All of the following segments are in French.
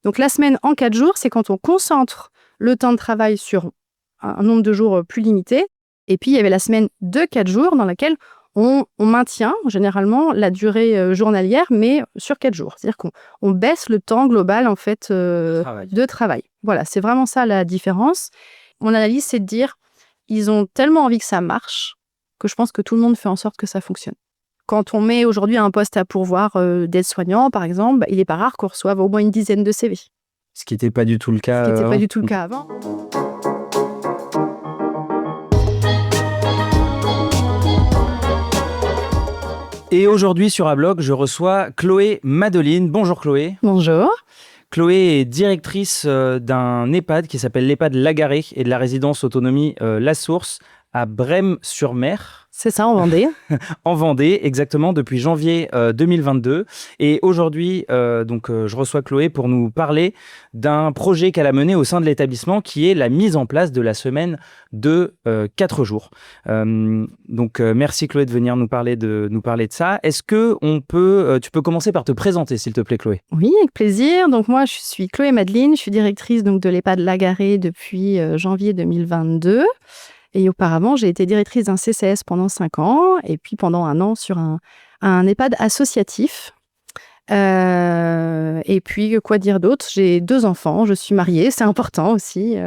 Donc la semaine en 4 jours, c'est quand on concentre le temps de travail sur un nombre de jours plus limité. Et puis il y avait la semaine de 4 jours dans laquelle on maintient généralement la durée journalière, mais sur 4 jours. C'est-à-dire qu'on baisse le temps global en fait, de travail. Voilà, c'est vraiment ça la différence. Mon analyse, c'est de dire, ils ont tellement envie que ça marche que je pense que tout le monde fait en sorte que ça fonctionne. Quand on met aujourd'hui un poste à pourvoir d'aide-soignant, par exemple, il n'est pas rare qu'on reçoive au moins une dizaine de CV. Ce qui n'était pas du tout le cas avant. Et aujourd'hui sur Ablog, je reçois Chloé Madeline. Bonjour Chloé. Bonjour. Chloé est directrice d'un EHPAD qui s'appelle l'EHPAD Lagaré et de la résidence autonomie La Source à Brême-sur-Mer. C'est ça, en Vendée. En Vendée, exactement, depuis janvier 2022. Et aujourd'hui, je reçois Chloé pour nous parler d'un projet qu'elle a mené au sein de l'établissement qui est la mise en place de la semaine de 4 jours. Merci Chloé de venir nous parler de ça. Est-ce que tu peux commencer par te présenter, s'il te plaît, Chloé? Oui, avec plaisir. Donc moi, je suis Chloé Madeline, je suis directrice de l'EHPAD Lagaré depuis janvier 2022. Et auparavant, j'ai été directrice d'un CCS pendant 5 ans et puis pendant 1 an sur un EHPAD associatif. Et puis, quoi dire d'autre? J'ai 2 enfants, je suis mariée, c'est important aussi.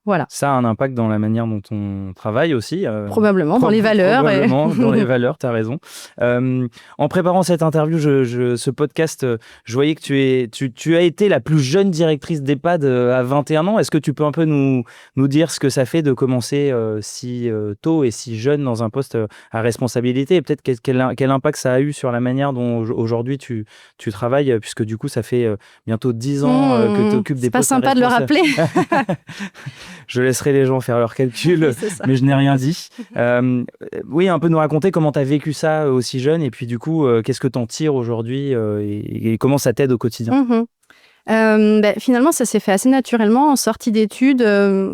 Voilà. Ça a un impact dans la manière dont on travaille aussi. Probablement, dans les valeurs. Probablement, dans les valeurs, tu as raison. En préparant cette interview, ce podcast, je voyais que tu as été la plus jeune directrice d'EHPAD à 21 ans. Est-ce que tu peux un peu nous dire ce que ça fait de commencer si tôt et si jeune dans un poste à responsabilité et peut-être quel impact ça a eu sur la manière dont aujourd'hui tu travailles, puisque du coup, ça fait bientôt 10 ans que tu occupes des postes. C'est pas sympa de le rappeler. Je laisserai les gens faire leurs calculs, mais je n'ai rien dit. Oui, un peu nous raconter comment tu as vécu ça aussi jeune et puis du coup, qu'est-ce que tu en tires aujourd'hui et comment ça t'aide au quotidien? Finalement, ça s'est fait assez naturellement. En sortie d'études,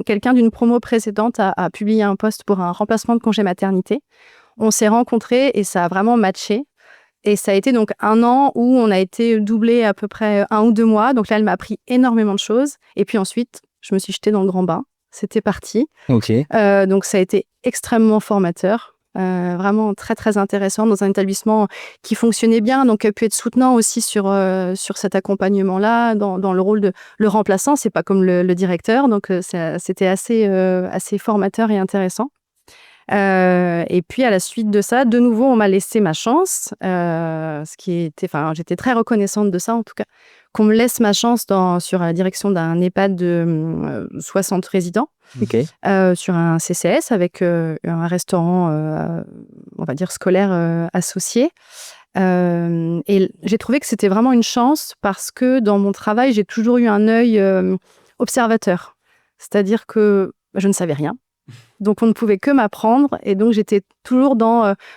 quelqu'un d'une promo précédente a publié un poste pour un remplacement de congé maternité. On s'est rencontrés et ça a vraiment matché. Et ça a été donc 1 an où on a été doublés à peu près 1 ou 2 mois. Donc là, elle m'a appris énormément de choses. Et puis ensuite, je me suis jetée dans le grand bain. C'était parti. Ok. Donc ça a été extrêmement formateur. Vraiment très très intéressant dans un établissement qui fonctionnait bien, donc a pu être soutenant aussi sur cet accompagnement-là, dans le rôle de le remplaçant. C'est pas comme le directeur, donc c'était assez formateur et intéressant. Et puis à la suite de ça, de nouveau, on m'a laissé ma chance, j'étais très reconnaissante de ça en tout cas, qu'on me laisse ma chance sur la direction d'un EHPAD de 60 résidents, sur un CCS avec un restaurant, on va dire scolaire associé. Et j'ai trouvé que c'était vraiment une chance parce que dans mon travail, j'ai toujours eu un œil observateur. C'est-à-dire que je ne savais rien. Donc, on ne pouvait que m'apprendre. Et donc, j'étais toujours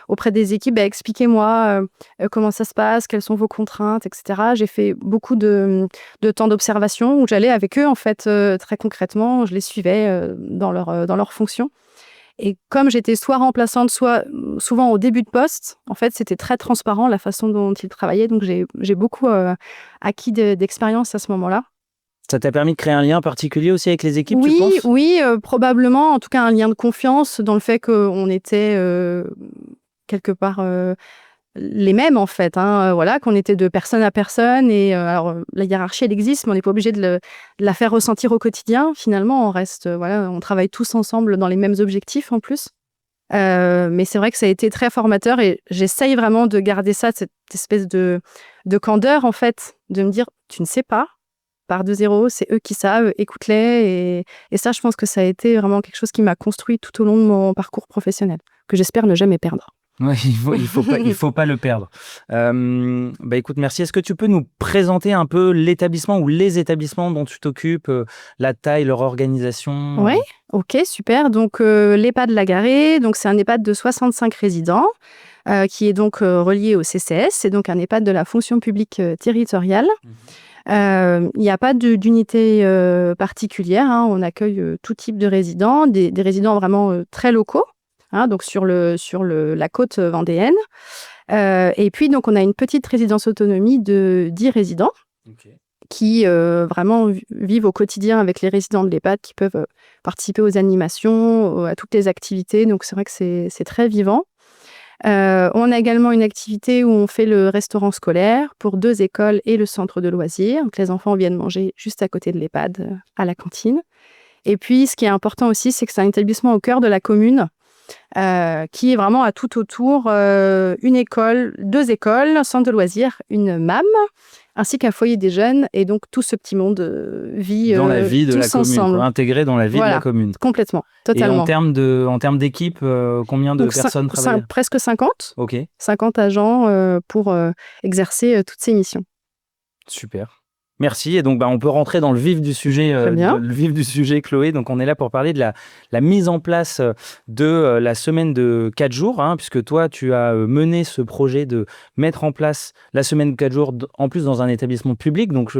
auprès des équipes, expliquez-moi comment ça se passe, quelles sont vos contraintes, etc. J'ai fait beaucoup de temps d'observation où j'allais avec eux, en fait, très concrètement. Je les suivais dans leur fonction. Et comme j'étais soit remplaçante, soit souvent au début de poste, en fait, c'était très transparent la façon dont ils travaillaient. Donc, j'ai beaucoup acquis d'expérience à ce moment-là. Ça t'a permis de créer un lien particulier aussi avec les équipes, tu penses? Oui, probablement. En tout cas, un lien de confiance dans le fait qu'on était quelque part les mêmes, en fait. Qu'on était de personne à personne. Et alors, la hiérarchie, elle existe, mais on n'est pas obligé de la faire ressentir au quotidien. Finalement, on reste, on travaille tous ensemble dans les mêmes objectifs en plus. Mais c'est vrai que ça a été très formateur et j'essaye vraiment de garder ça, cette espèce de candeur, en fait, de me dire, tu ne sais pas. Part de zéro, c'est eux qui savent, écoute-les. Et ça, je pense que ça a été vraiment quelque chose qui m'a construit tout au long de mon parcours professionnel, que j'espère ne jamais perdre. Ouais, il faut pas le perdre. Écoute, merci. Est-ce que tu peux nous présenter un peu l'établissement ou les établissements dont tu t'occupes, la taille, leur organisation? Oui, ok, super. Donc, l'EHPAD Lagaré, donc c'est un EHPAD de 65 résidents qui est donc relié au CCS. C'est donc un EHPAD de la fonction publique territoriale. Il n'y a pas d'unité particulière. On accueille tout type de résidents, des résidents vraiment très locaux, donc sur la côte vendéenne. Et puis, donc, on a une petite résidence autonomie de 10 résidents qui vraiment vivent au quotidien avec les résidents de l'EHPAD, qui peuvent participer aux animations, à toutes les activités. Donc, c'est vrai que c'est très vivant. On a également une activité où on fait le restaurant scolaire pour 2 écoles et le centre de loisirs. Donc, les enfants viennent manger juste à côté de l'EHPAD, à la cantine. Et puis, ce qui est important aussi, c'est que c'est un établissement au cœur de la commune, qui est vraiment à tout autour, une école, 2 écoles, un centre de loisirs, une MAM, ainsi qu'un foyer des jeunes. Et donc, tout ce petit monde vit Dans la vie de la tous commune, ensemble. quoi, intégré dans la vie de la commune. Complètement, Et totalement. en termes d'équipe, combien de Donc, personnes travaillent? presque 50. Ok, 50 agents pour exercer toutes ces missions. super. Merci. Et donc, on peut rentrer dans le vif du sujet, Très bien. Chloé. Donc, on est là pour parler de la mise en place de la semaine de 4 jours, hein, puisque toi, tu as mené ce projet de mettre en place la semaine de 4 jours, en plus dans un établissement public. Donc,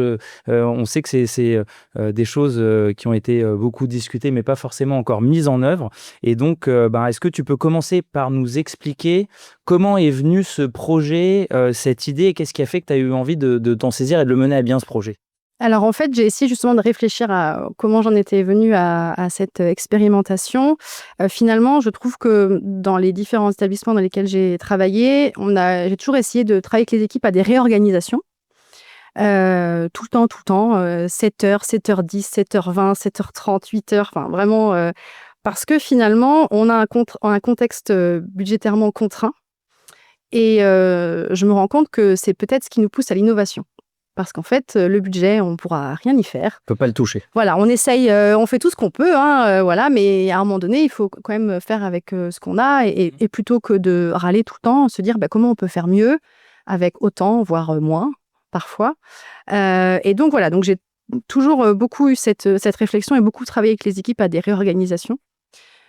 on sait que c'est des choses qui ont été beaucoup discutées, mais pas forcément encore mises en œuvre. Et donc, est-ce que tu peux commencer par nous expliquer comment est venu ce projet, cette idée, et qu'est-ce qui a fait que tu as eu envie de t'en saisir et de le mener à bien, ce projet? Alors en fait, j'ai essayé justement de réfléchir à comment j'en étais venue à cette expérimentation. Finalement, je trouve que dans les différents établissements dans lesquels j'ai travaillé, j'ai toujours essayé de travailler avec les équipes à des réorganisations. Tout le temps, 7h, 7h10, 7h20, 7h30, 8h, enfin vraiment, parce que finalement, on a un contexte budgétairement contraint et je me rends compte que c'est peut-être ce qui nous pousse à l'innovation. Parce qu'en fait, le budget, on ne pourra rien y faire. On peut pas le toucher. Voilà, on essaye, on fait tout ce qu'on peut, hein, voilà, mais à un moment donné, il faut quand même faire avec ce qu'on a et plutôt que de râler tout le temps, se dire comment on peut faire mieux avec autant, voire moins, parfois. Et donc voilà, donc j'ai toujours beaucoup eu cette réflexion et beaucoup travaillé avec les équipes à des réorganisations.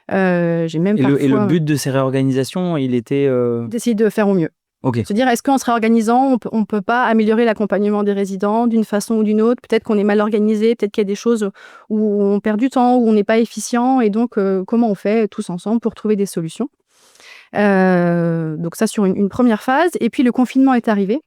J'ai même Et le but de ces réorganisations, il était... d'essayer de faire au mieux. Ok. Se dire, est-ce qu'en se réorganisant, on ne peut pas améliorer l'accompagnement des résidents d'une façon ou d'une autre? Peut-être qu'on est mal organisé, peut-être qu'il y a des choses où on perd du temps, où on n'est pas efficient. Et donc, comment on fait tous ensemble pour trouver des solutions? Donc ça, sur une première phase. Et puis, le confinement est arrivé.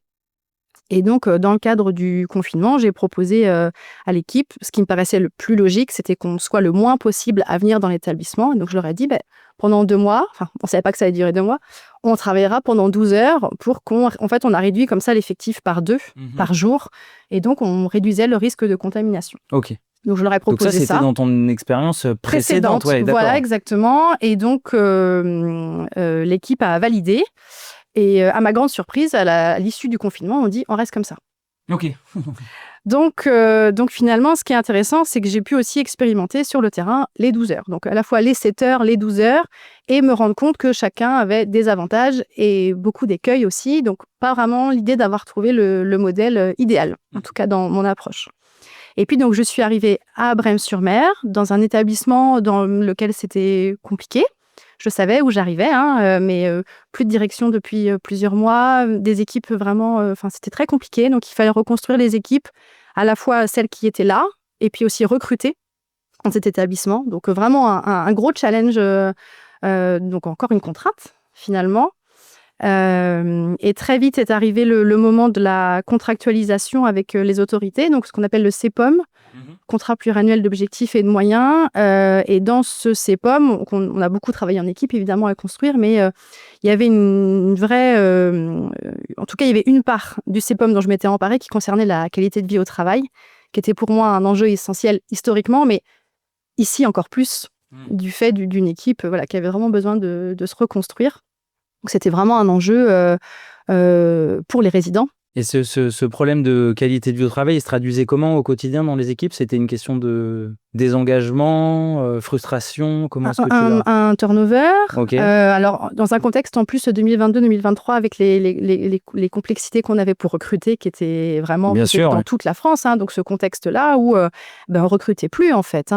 Et donc, dans le cadre du confinement, j'ai proposé à l'équipe, ce qui me paraissait le plus logique, c'était qu'on soit le moins possible à venir dans l'établissement. Et donc, je leur ai dit, pendant 2 mois, enfin, on ne savait pas que ça allait durer 2 mois, on travaillera pendant 12 heures pour en fait, on a réduit comme ça l'effectif par 2 par jour. Et donc, on réduisait le risque de contamination. Ok. Donc, je leur ai proposé ça. Donc ça, c'était dans ton expérience précédente. Ouais, voilà, exactement. Et donc, l'équipe a validé. Et à ma grande surprise, à l'issue du confinement, on dit on reste comme ça. Ok. Donc finalement, ce qui est intéressant, c'est que j'ai pu aussi expérimenter sur le terrain les 12 heures. Donc à la fois les 7 heures, les 12 heures, et me rendre compte que chacun avait des avantages et beaucoup d'écueils aussi. Donc pas vraiment l'idée d'avoir trouvé le modèle idéal, en tout cas dans mon approche. Et puis donc je suis arrivée à Brême-sur-Mer, dans un établissement dans lequel c'était compliqué. Je savais où j'arrivais, mais plus de direction depuis plusieurs mois, des équipes vraiment... c'était très compliqué, donc il fallait reconstruire les équipes, à la fois celles qui étaient là, et puis aussi recruter dans cet établissement. Donc vraiment un gros challenge, donc encore une contrainte, finalement. Et très vite est arrivé le moment de la contractualisation avec les autorités, donc ce qu'on appelle le CEPOM, contrat pluriannuel d'objectifs et de moyens. Et dans ce CEPOM, on a beaucoup travaillé en équipe, évidemment, à construire, mais il y avait une vraie... en tout cas, il y avait une part du CEPOM dont je m'étais emparée qui concernait la qualité de vie au travail, qui était pour moi un enjeu essentiel historiquement, mais ici encore plus, du fait d'une équipe qui avait vraiment besoin de se reconstruire. Donc, c'était vraiment un enjeu pour les résidents. Et ce problème de qualité de vie au travail, il se traduisait comment au quotidien dans les équipes? C'était une question de désengagement, frustration? Comment est-ce que tu un turnover. Okay. Alors, dans un contexte en plus 2022-2023, avec les complexités qu'on avait pour recruter, qui étaient vraiment dans toute la France. Donc, ce contexte-là où on recrutait plus, en fait.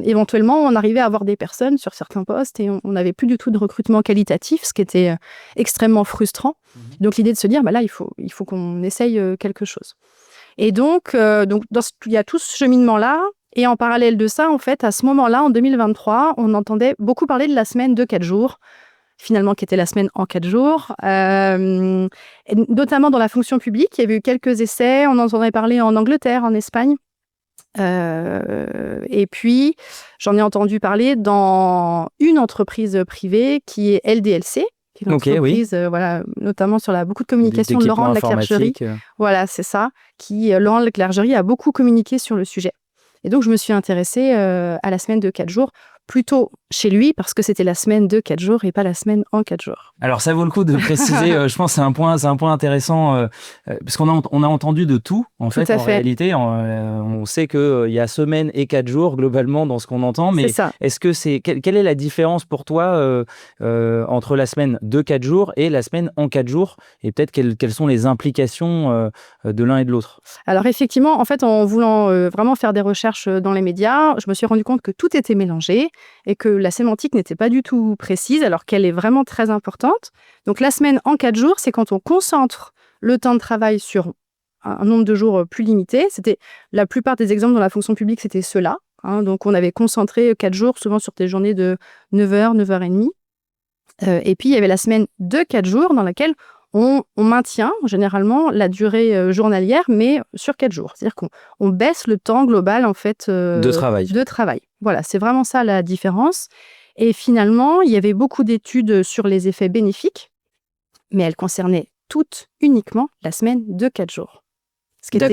Éventuellement, on arrivait à avoir des personnes sur certains postes et on n'avait plus du tout de recrutement qualitatif, ce qui était extrêmement frustrant. Donc, l'idée de se dire, là, il faut qu'on essaye quelque chose. Et donc il y a tout ce cheminement-là. Et en parallèle de ça, en fait, à ce moment-là, en 2023, on entendait beaucoup parler de la semaine de 4 jours. finalement, qui était la semaine en 4 jours. Et notamment dans la fonction publique, il y avait eu quelques essais. On en entendait parler en Angleterre, en Espagne. Et puis, j'en ai entendu parler dans une entreprise privée qui est LDLC, qui est une entreprise, voilà, notamment sur beaucoup de communication de Laurent de la Clergerie. Voilà, c'est ça. Laurent de la Clergerie a beaucoup communiqué sur le sujet. Et donc, je me suis intéressée à la semaine de 4 jours, plutôt chez lui, parce que c'était la semaine de 4 jours et pas la semaine en 4 jours. Alors, ça vaut le coup de préciser, je pense que c'est un point intéressant, parce qu'on a entendu de tout, en fait, en réalité. On sait qu'il y a semaine et 4 jours, globalement, dans ce qu'on entend, mais est-ce que quelle est la différence pour toi entre la semaine de 4 jours et la semaine en 4 jours, et peut-être quelles sont les implications de l'un et de l'autre? Alors, effectivement, en fait, en voulant vraiment faire des recherches dans les médias, je me suis rendu compte que tout était mélangé et que la sémantique n'était pas du tout précise, alors qu'elle est vraiment très importante. Donc, la semaine en 4 jours, c'est quand on concentre le temps de travail sur un nombre de jours plus limité. La plupart des exemples dans la fonction publique, c'était cela. Donc, on avait concentré 4 jours, souvent sur des journées de 9h, 9h30. Et puis, il y avait la semaine de 4 jours dans laquelle on maintient généralement la durée journalière, mais sur 4 jours. C'est-à-dire qu'on baisse le temps global en fait, de travail. Voilà, c'est vraiment ça la différence. Et finalement, il y avait beaucoup d'études sur les effets bénéfiques, mais elles concernaient toutes uniquement la semaine de 4 jours.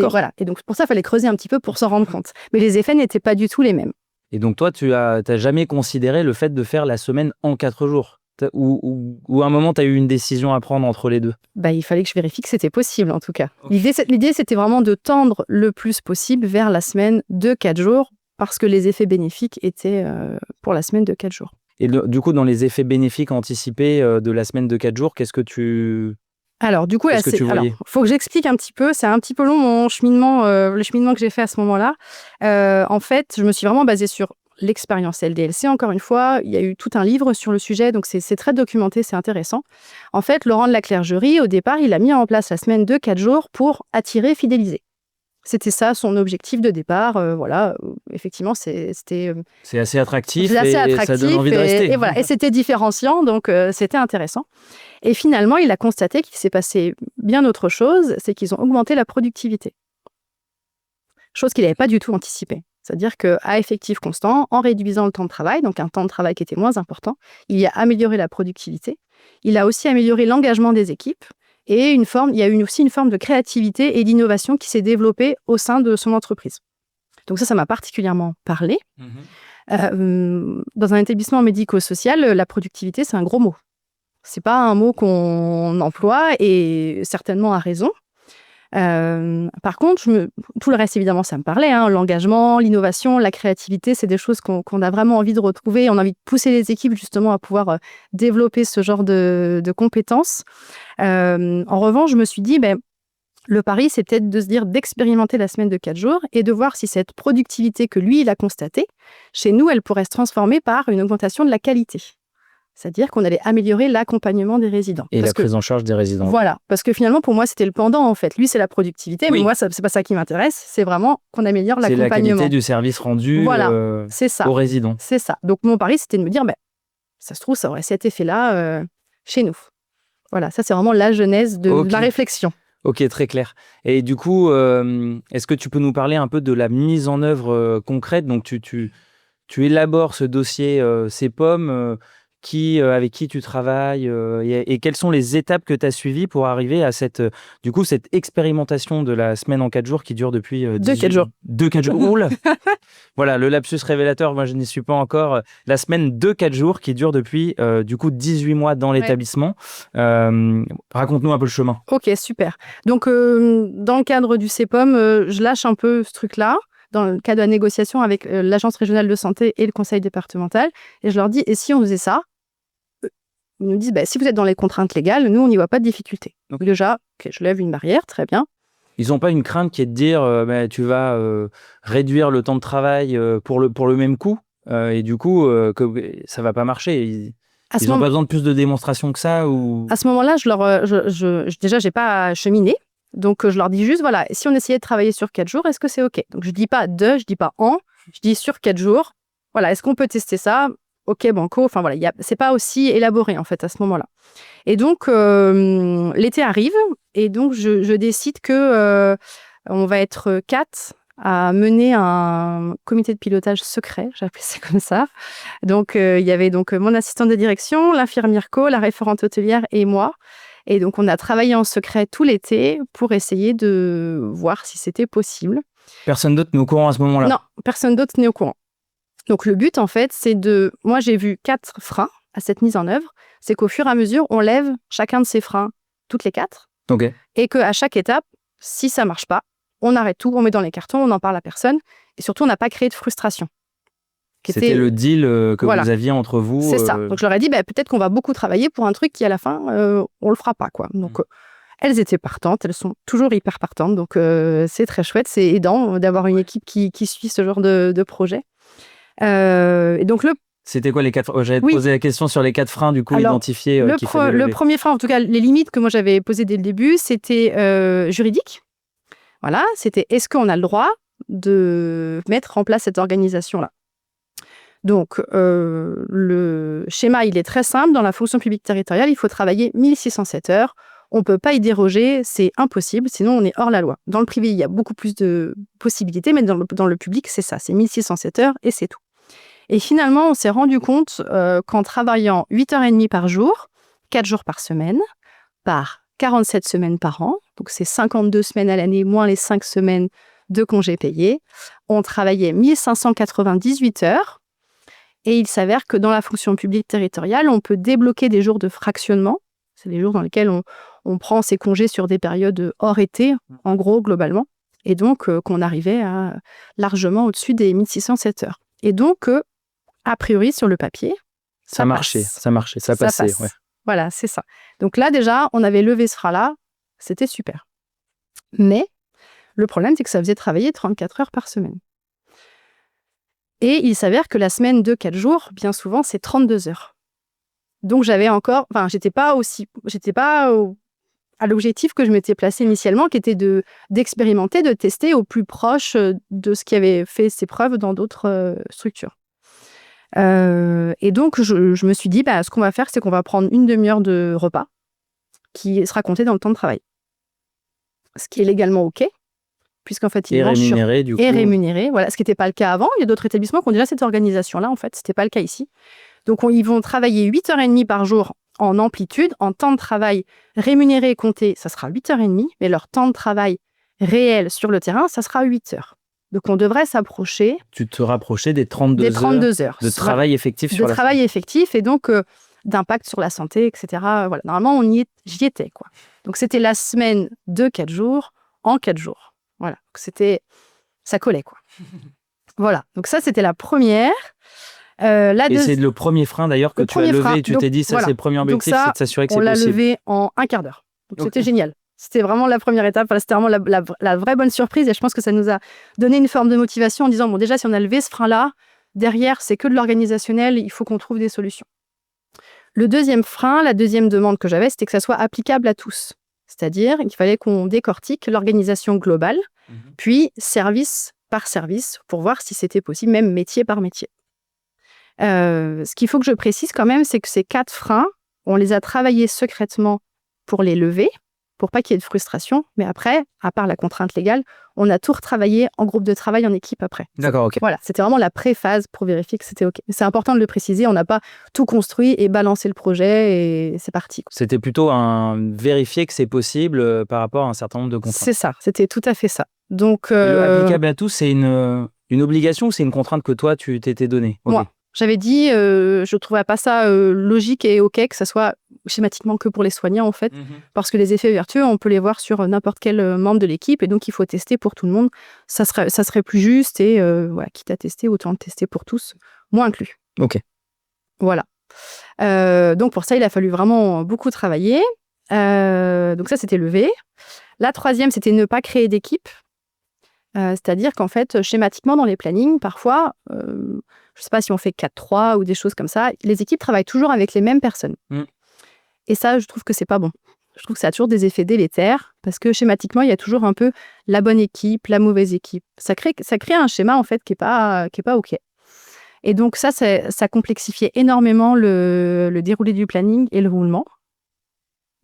Voilà. Et donc, pour ça, il fallait creuser un petit peu pour s'en rendre compte. Mais les effets n'étaient pas du tout les mêmes. Et donc, toi, tu n'as jamais considéré le fait de faire la semaine en 4 jours? Ou à un moment, tu as eu une décision à prendre entre les deux? Il fallait que je vérifie que c'était possible, en tout cas. Okay. L'idée, c'était vraiment de tendre le plus possible vers la semaine de 4 jours, parce que les effets bénéfiques étaient pour la semaine de 4 jours. Et du coup, dans les effets bénéfiques anticipés de la semaine de 4 jours, qu'est-ce que tu... Alors, du coup, il faut que j'explique un petit peu. C'est un petit peu long, mon cheminement, le cheminement que j'ai fait à ce moment-là. En fait, je me suis vraiment basée sur l'expérience LDLC, encore une fois. Il y a eu tout un livre sur le sujet, donc c'est très documenté, c'est intéressant. En fait, Laurent de la Clergerie, au départ, il a mis en place la semaine de 4 jours pour attirer, fidéliser. C'était ça son objectif de départ. Voilà, effectivement, c'était... c'est assez attractif et ça donne envie de rester. Et voilà, et c'était différenciant, donc c'était intéressant. Et finalement, il a constaté qu'il s'est passé bien autre chose, c'est qu'ils ont augmenté la productivité. Chose qu'il n'avait pas du tout anticipée. C'est-à-dire qu'à effectif constant, en réduisant le temps de travail, donc un temps de travail qui était moins important, il a amélioré la productivité. Il a aussi amélioré l'engagement des équipes. Et il y a eu aussi une forme de créativité et d'innovation qui s'est développée au sein de son entreprise. Donc ça m'a particulièrement parlé. Dans un établissement médico-social, la productivité, c'est un gros mot. C'est pas un mot qu'on emploie, et certainement à raison. Par contre, tout le reste, évidemment, ça me parlait. L'engagement, l'innovation, la créativité, c'est des choses qu'on a vraiment envie de retrouver. On a envie de pousser les équipes, justement, à pouvoir développer ce genre de compétences. En revanche, je me suis dit, le pari, c'est peut-être de se dire d'expérimenter la semaine de 4 jours et de voir si cette productivité que lui, il a constatée, chez nous, elle pourrait se transformer par une augmentation de la qualité. C'est-à-dire qu'on allait améliorer l'accompagnement des résidents. Et la prise en charge des résidents. Voilà, parce que finalement, pour moi, c'était le pendant, en fait. Lui, c'est la productivité, mais moi, c'est pas ça qui m'intéresse. C'est vraiment qu'on améliore l'accompagnement. C'est la qualité du service rendu c'est ça. aux résidents. C'est ça. Donc, mon pari, c'était de me dire, ça se trouve, ça aurait cet effet-là chez nous. Voilà, ça, c'est vraiment la genèse de la réflexion. Ok, très clair. Et du coup, est-ce que tu peux nous parler un peu de la mise en œuvre concrète? Donc, tu élabores ce dossier CEPOM, avec qui tu travailles et quelles sont les étapes que tu as suivies pour arriver à cette expérimentation de la semaine en 4 jours qui dure depuis 4 jours. 4 jours. Oula. Voilà, le lapsus révélateur, moi je n'y suis pas encore. La semaine de 4 jours qui dure depuis 18 mois dans l'établissement. Raconte-nous un peu le chemin. Ok, super. Donc, dans le cadre du CEPOM, je lâche un peu ce truc-là, dans le cadre de la négociation avec l'Agence régionale de santé et le conseil départemental. Et je leur dis, et si on faisait ça? Ils nous disent, si vous êtes dans les contraintes légales, nous, on n'y voit pas de difficulté. Donc déjà, je lève une barrière, très bien. Ils n'ont pas une crainte qui est de dire, tu vas réduire le temps de travail pour le même coût, et du coup, que ça ne va pas marcher. Ils n'ont pas besoin de plus de démonstrations que ça ou... À ce moment-là, déjà, je n'ai pas cheminé. Donc, je leur dis juste, voilà, si on essayait de travailler sur 4 jours, est-ce que c'est OK? Donc, je ne dis pas je ne dis pas en, je dis sur 4 jours. Voilà, est-ce qu'on peut tester ça? OK, banco. Enfin voilà, c'est pas aussi élaboré en fait à ce moment-là. Et donc, l'été arrive et donc je décide que on va être 4 à mener un comité de pilotage secret, j'ai appelé ça comme ça. Donc, il y avait donc mon assistante de direction, l'infirmière co, la référente hôtelière et moi. Et donc, on a travaillé en secret tout l'été pour essayer de voir si c'était possible. Personne d'autre n'est au courant à ce moment-là? Non, personne d'autre n'est au courant. Donc, le but, en fait, c'est de... Moi, j'ai vu 4 freins à cette mise en œuvre. C'est qu'au fur et à mesure, on lève chacun de ces freins, toutes les 4. Ok. Et qu'à chaque étape, si ça marche pas, on arrête tout, on met dans les cartons, on n'en parle à personne. Et surtout, on n'a pas créé de frustration. C'était le deal que Voilà. vous aviez entre vous. C'est ça. Donc, je leur ai dit, peut-être qu'on va beaucoup travailler pour un truc qui, à la fin, on le fera pas, quoi. Donc, elles étaient partantes. Elles sont toujours hyper partantes. Donc, c'est très chouette. C'est aidant d'avoir une équipe qui suit ce genre de projet. Et donc, C'était quoi les 4 J'allais te poser la question sur les 4 freins, du coup, alors, identifiés. Le premier frein, en tout cas, les limites que moi j'avais posées dès le début, c'était juridique. Voilà, c'était est-ce qu'on a le droit de mettre en place cette organisation-là? Donc, le schéma, il est très simple. Dans la fonction publique territoriale, il faut travailler 1607 heures. On ne peut pas y déroger, c'est impossible, sinon on est hors la loi. Dans le privé, il y a beaucoup plus de possibilités, mais dans le public, c'est ça, c'est 1607 heures et c'est tout. Et finalement, on s'est rendu compte qu'en travaillant 8h30 par jour, 4 jours par semaine, par 47 semaines par an, donc c'est 52 semaines à l'année, moins les 5 semaines de congés payés, on travaillait 1598 heures. Et il s'avère que dans la fonction publique territoriale, on peut débloquer des jours de fractionnement. C'est les jours dans lesquels on prend ses congés sur des périodes hors été, en gros, globalement. Et donc, qu'on arrivait à largement au-dessus des 1607 heures. Et donc, a priori, sur le papier, ça marchait, ça passait. Ouais. Voilà, c'est ça. Donc là, déjà, on avait levé ce frein-là. C'était super. Mais le problème, c'est que ça faisait travailler 34 heures par semaine. Et il s'avère que la semaine de 4 jours, bien souvent, c'est 32 heures. Donc, j'étais pas à l'objectif que je m'étais placé initialement, qui était d'expérimenter, de tester au plus proche de ce qui avait fait ses preuves dans d'autres structures. Et donc, je me suis dit, ce qu'on va faire, c'est qu'on va prendre une demi-heure de repas qui sera compté dans le temps de travail. Ce qui est légalement OK, puisqu'en fait, il est rémunéré, du coup. Et rémunéré, voilà, ce qui n'était pas le cas avant. Il y a d'autres établissements qui ont déjà cette organisation-là, en fait. Ce n'était pas le cas ici. Donc, ils vont travailler 8h30 par jour en amplitude, en temps de travail rémunéré et compté, ça sera 8h30, mais leur temps de travail réel sur le terrain, ça sera 8 heures. Donc, on devrait s'approcher... Tu te rapprochais des 32 heures de travail effectif sur la travail effectif et donc d'impact sur la santé, etc. Voilà. Normalement, j'y étais, quoi. Donc, c'était la semaine de 4 jours en 4 jours. Voilà. Donc, ça collait, quoi. Voilà. Donc, ça, c'était la première. Et c'est le premier frein, d'ailleurs, que tu as levé et tu t'es dit, ça, c'est le premier objectif, c'est de s'assurer que c'est possible. On l'a levé en un quart d'heure. Donc, c'était génial. C'était vraiment la première étape. Enfin, c'était vraiment la vraie bonne surprise. Et je pense que ça nous a donné une forme de motivation en disant, bon, déjà, si on a levé ce frein-là, derrière, c'est que de l'organisationnel, il faut qu'on trouve des solutions. Le deuxième frein, la deuxième demande que j'avais, c'était que ça soit applicable à tous. C'est-à-dire qu'il fallait qu'on décortique l'organisation globale, puis service par service, pour voir si c'était possible, même métier par métier. Ce qu'il faut que je précise quand même, c'est que ces 4 freins, on les a travaillés secrètement pour les lever, pour pas qu'il y ait de frustration. Mais après, à part la contrainte légale, on a tout retravaillé en groupe de travail, en équipe après. D'accord, ok. Voilà, c'était vraiment la pré-phase pour vérifier que c'était ok. C'est important de le préciser, on n'a pas tout construit et balancé le projet et c'est parti. C'était plutôt vérifier que c'est possible par rapport à un certain nombre de contraintes. C'est ça, c'était tout à fait ça. Donc, applicable à tous, c'est une obligation ou c'est une contrainte que toi, tu t'étais donnée? Okay. Moi, j'avais dit, je trouvais pas ça logique et ok que ça soit schématiquement que pour les soignants en fait, parce que les effets vertueux, on peut les voir sur n'importe quel membre de l'équipe et donc il faut tester pour tout le monde. Ça serait plus juste et voilà, quitte à tester, autant le tester pour tous, moi inclus. Ok. Voilà. Donc pour ça, il a fallu vraiment beaucoup travailler. Donc ça, c'était levé. La troisième, c'était ne pas créer d'équipe. C'est-à-dire qu'en fait, schématiquement, dans les plannings, parfois, je ne sais pas si on fait 4-3 ou des choses comme ça, les équipes travaillent toujours avec les mêmes personnes. Et ça, je trouve que c'est pas bon. Je trouve que ça a toujours des effets délétères, parce que schématiquement, il y a toujours un peu la bonne équipe, la mauvaise équipe. Ça crée un schéma, en fait, qui est pas OK. Et donc ça complexifiait énormément le déroulé du planning et le roulement.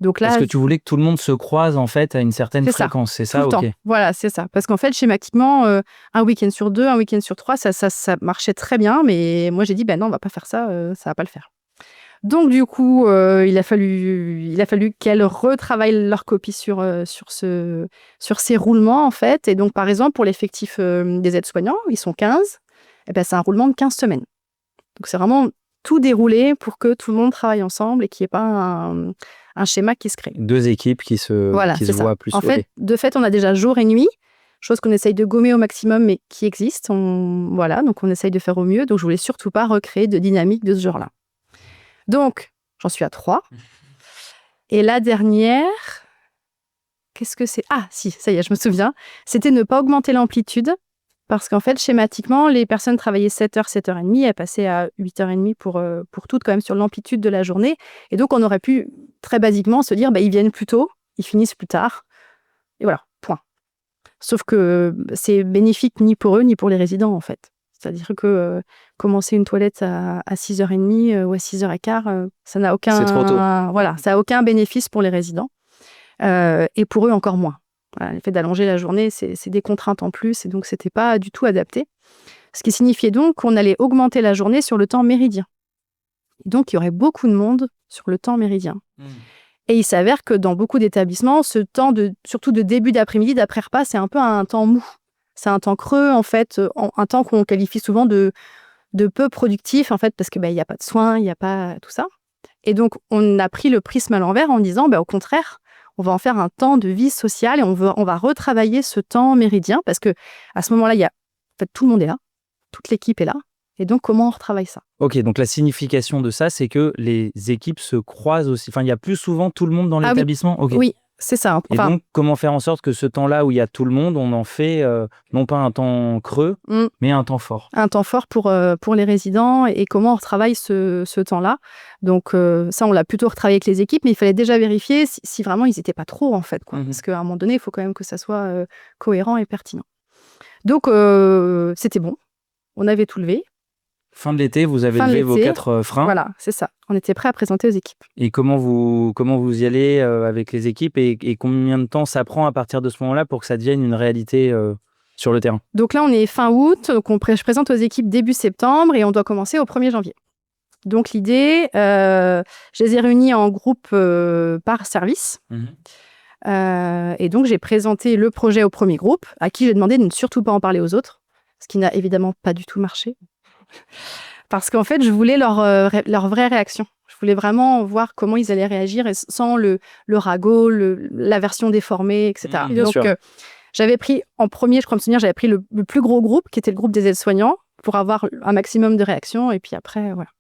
Donc là, Parce que tu voulais que tout le monde se croise en fait à une certaine fréquence, c'est ça? tout le temps. Voilà, c'est ça. Parce qu'en fait, schématiquement, un week-end sur 2, un week-end sur 3, ça marchait très bien. Mais moi, j'ai dit, non, on va pas faire ça, ça va pas le faire. Donc du coup, il a fallu qu'elles retravaillent leur copie sur ces roulements en fait. Et donc par exemple pour l'effectif des aides-soignants, ils sont 15, et ben c'est un roulement de 15 semaines. Donc c'est vraiment tout déroulé pour que tout le monde travaille ensemble et qu'il n'y ait pas un schéma qui se crée. 2 équipes qui se voient plus. En fait, de fait, on a déjà jour et nuit, chose qu'on essaye de gommer au maximum mais qui existe. Donc on essaye de faire au mieux. Donc je voulais surtout pas recréer de dynamique de ce genre-là. Donc, j'en suis à 3. Et la dernière, qu'est-ce que c'est? Ah, si, ça y est, je me souviens. C'était ne pas augmenter l'amplitude. Parce qu'en fait, schématiquement, les personnes travaillaient 7h, 7h30. Elles passaient à 8h30 pour toutes, quand même, sur l'amplitude de la journée. Et donc, on aurait pu, très basiquement, se dire, ils viennent plus tôt, ils finissent plus tard. Et voilà, point. Sauf que c'est bénéfique ni pour eux, ni pour les résidents, en fait. C'est-à-dire que commencer une toilette à 6h30 ou à 6h15, ça n'a aucun... C'est trop tôt. Voilà, ça n'a aucun bénéfice pour les résidents. Et pour eux, encore moins. Voilà, le fait d'allonger la journée, c'est des contraintes en plus. Et donc, ce n'était pas du tout adapté. Ce qui signifiait donc qu'on allait augmenter la journée sur le temps méridien. Et donc, il y aurait beaucoup de monde sur le temps méridien. Et il s'avère que dans beaucoup d'établissements, ce temps, surtout de début d'après-midi, d'après-repas, c'est un peu un temps mou. C'est un temps creux, en fait, un temps qu'on qualifie souvent de peu productif, en fait, parce qu'il n'y a pas de soins, il n'y a pas tout ça. Et donc, on a pris le prisme à l'envers en disant, au contraire, on va en faire un temps de vie sociale et on va retravailler ce temps méridien, parce que à ce moment-là, en fait, tout le monde est là, toute l'équipe est là. Et donc, comment on retravaille ça? Ok, donc la signification de ça, c'est que les équipes se croisent aussi. Enfin, il y a plus souvent tout le monde dans l'établissement. Oui. Okay. Oui, c'est ça. Et donc, comment faire en sorte que ce temps-là où il y a tout le monde, on en fait non pas un temps creux, mais un temps fort. Un temps fort pour les résidents et comment on retravaille ce temps-là. Donc ça, on l'a plutôt retravaillé avec les équipes, mais il fallait déjà vérifier si vraiment ils n'étaient pas trop, en fait. Parce qu'à un moment donné, il faut quand même que ça soit cohérent et pertinent. Donc, c'était bon. On avait tout levé. Fin de l'été, vous avez levé vos 4 freins. Voilà, c'est ça. On était prêts à présenter aux équipes. Et comment vous y allez avec les équipes et combien de temps ça prend à partir de ce moment-là pour que ça devienne une réalité sur le terrain? Donc là, on est fin août, donc je présente aux équipes début septembre et on doit commencer au 1er janvier. Donc l'idée, je les ai réunis en groupe par service. Et donc j'ai présenté le projet au premier groupe, à qui j'ai demandé de ne surtout pas en parler aux autres, ce qui n'a évidemment pas du tout marché. Parce qu'en fait, je voulais leur vraie réaction. Je voulais vraiment voir comment ils allaient réagir et sans le ragot, la version déformée, etc. Donc, j'avais pris en premier, je crois me souvenir, j'avais pris le plus gros groupe, qui était le groupe des aides-soignants, pour avoir un maximum de réactions. Et puis après, voilà.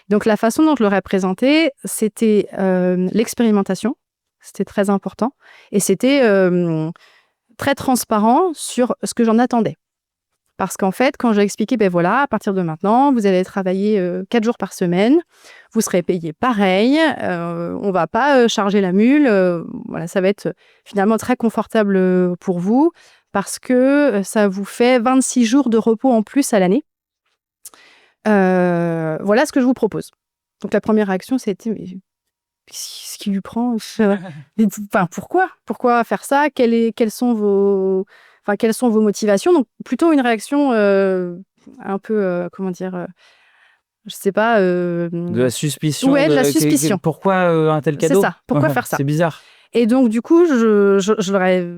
Donc, la façon dont je leur ai présenté, c'était l'expérimentation. C'était très important. Et c'était très transparent sur ce que j'en attendais. Parce qu'en fait, quand j'ai expliqué, voilà, à partir de maintenant, vous allez travailler 4 jours par semaine, vous serez payé pareil, on ne va pas charger la mule, voilà, ça va être finalement très confortable pour vous, parce que ça vous fait 26 jours de repos en plus à l'année. Voilà ce que je vous propose. Donc la première réaction, c'était, mais ce qui lui prend enfin, pourquoi faire ça? Quelles sont vos motivations? Donc, plutôt une réaction un peu, comment dire, je sais pas... de la suspicion. Ouais, de la suspicion. Pourquoi un tel cadeau? C'est ça, pourquoi faire ça? C'est bizarre. Et donc, du coup, je leur ai...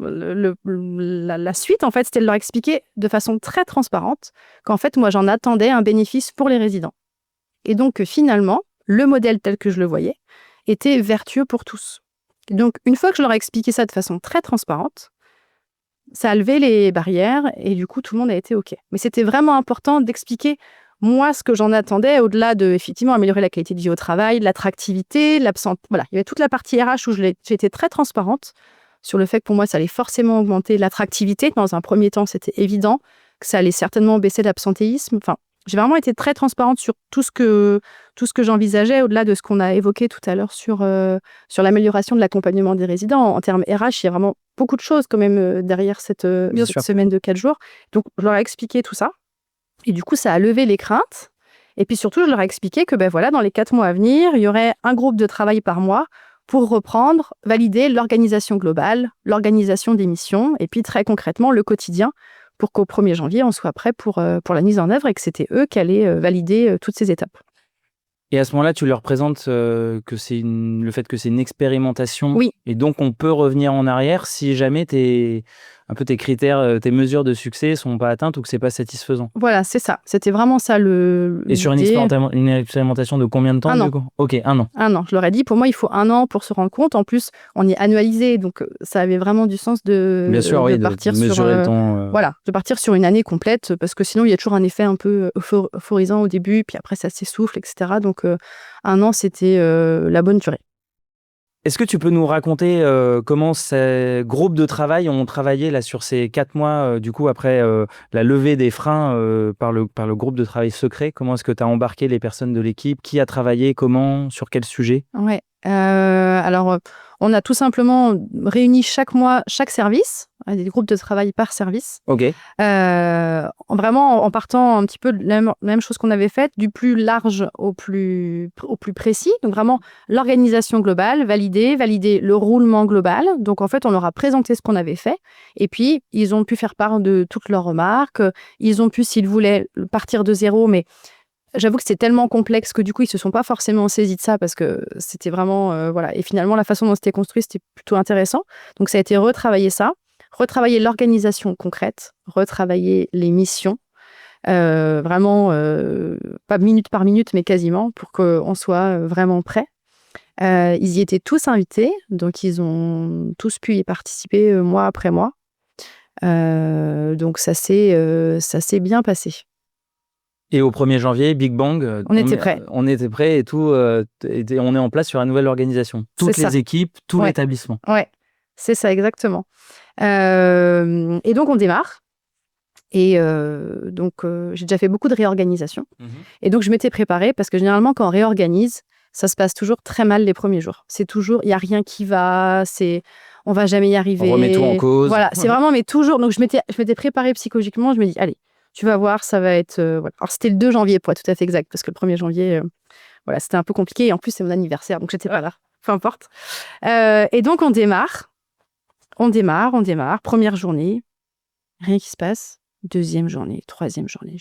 La suite, en fait, c'était de leur expliquer de façon très transparente qu'en fait, moi, j'en attendais un bénéfice pour les résidents. Et donc, finalement, le modèle tel que je le voyais était vertueux pour tous. Et donc, une fois que je leur ai expliqué ça de façon très transparente, ça a levé les barrières et du coup, tout le monde a été OK. Mais c'était vraiment important d'expliquer, moi, ce que j'en attendais, au-delà de, effectivement, améliorer la qualité de vie au travail, l'attractivité, l'absence... Voilà, il y avait toute la partie RH où j'ai été très transparente sur le fait que pour moi, ça allait forcément augmenter l'attractivité. Dans un premier temps, c'était évident que ça allait certainement baisser l'absentéisme. Enfin, j'ai vraiment été très transparente sur tout ce que j'envisageais, au-delà de ce qu'on a évoqué tout à l'heure sur l'amélioration de l'accompagnement des résidents. En termes RH, il y a vraiment beaucoup de choses quand même derrière cette semaine de 4 jours. Donc, je leur ai expliqué tout ça. Et du coup, ça a levé les craintes. Et puis surtout, je leur ai expliqué que voilà, dans les 4 mois à venir, il y aurait un groupe de travail par mois pour reprendre, valider l'organisation globale, l'organisation des missions, et puis très concrètement, le quotidien, pour qu'au 1er janvier, on soit prêt pour la mise en œuvre et que c'était eux qui allaient valider toutes ces étapes. Et à ce moment-là, tu leur présentes que le fait que c'est une expérimentation. Oui. Et donc, on peut revenir en arrière si jamais tes critères, tes mesures de succès sont pas atteintes ou que c'est pas satisfaisant. Voilà, c'est ça. C'était vraiment ça Et sur une expérimentation de combien de temps, Un an. du coup ? Ok, 1 an. 1 an. Je leur ai dit, pour moi, il faut 1 an pour se rendre compte. En plus, on est annualisé, donc ça avait vraiment du sens de Bien sûr, oui, partir de mesurer le temps. Voilà, de partir sur une année complète, parce que sinon, il y a toujours un effet un peu euphorisant au début, puis après, ça s'essouffle, etc. Donc, 1 an, c'était la bonne durée. Est-ce que tu peux nous raconter comment ces groupes de travail ont travaillé là, sur ces 4 mois, du coup, après la levée des freins par le groupe de travail secret? Comment est-ce que tu as embarqué les personnes de l'équipe? Qui a travaillé? Comment? Sur quel sujet? Ouais. Alors, on a tout simplement réuni chaque mois chaque service, des groupes de travail par service. Ok. Vraiment en partant un petit peu de la même chose qu'on avait faite, du plus large au plus précis. Donc vraiment l'organisation globale, valider le roulement global. Donc en fait, on leur a présenté ce qu'on avait fait. Et puis, ils ont pu faire part de toutes leurs remarques. Ils ont pu, s'ils voulaient, partir de zéro, mais j'avoue que c'est tellement complexe que du coup, ils se sont pas forcément saisis de ça parce que c'était vraiment... voilà. Et finalement, la façon dont c'était construit, c'était plutôt intéressant. Donc, ça a été retravailler ça, retravailler l'organisation concrète, retravailler les missions, vraiment, pas minute par minute, mais quasiment, pour qu'on soit vraiment prêt. Ils y étaient tous invités, donc ils ont tous pu y participer mois après mois. Donc, ça s'est bien passé. Et au 1er janvier, Big Bang, On était prêts. On était prêts et tout, on est en place sur la nouvelle organisation. Toutes les équipes, tout l'établissement. Ouais, c'est ça, exactement. Et donc, on démarre. Et donc, j'ai déjà fait beaucoup de réorganisation. Et donc, je m'étais préparée parce que généralement, quand on réorganise, ça se passe toujours très mal les premiers jours. C'est toujours, il n'y a rien qui va, on ne va jamais y arriver. On remet tout en cause. Voilà, c'est vraiment, mais toujours. Donc, je m'étais préparée psychologiquement. Je me dis, allez, tu vas voir, ça va être... voilà. Alors, c'était le 2 janvier, pour être tout à fait exact, parce que le 1er janvier, voilà, c'était un peu compliqué. Et en plus, c'est mon anniversaire, donc j'étais pas là. Peu importe. Et donc, on démarre. Première journée, rien qui se passe. 2e journée, 3e journée,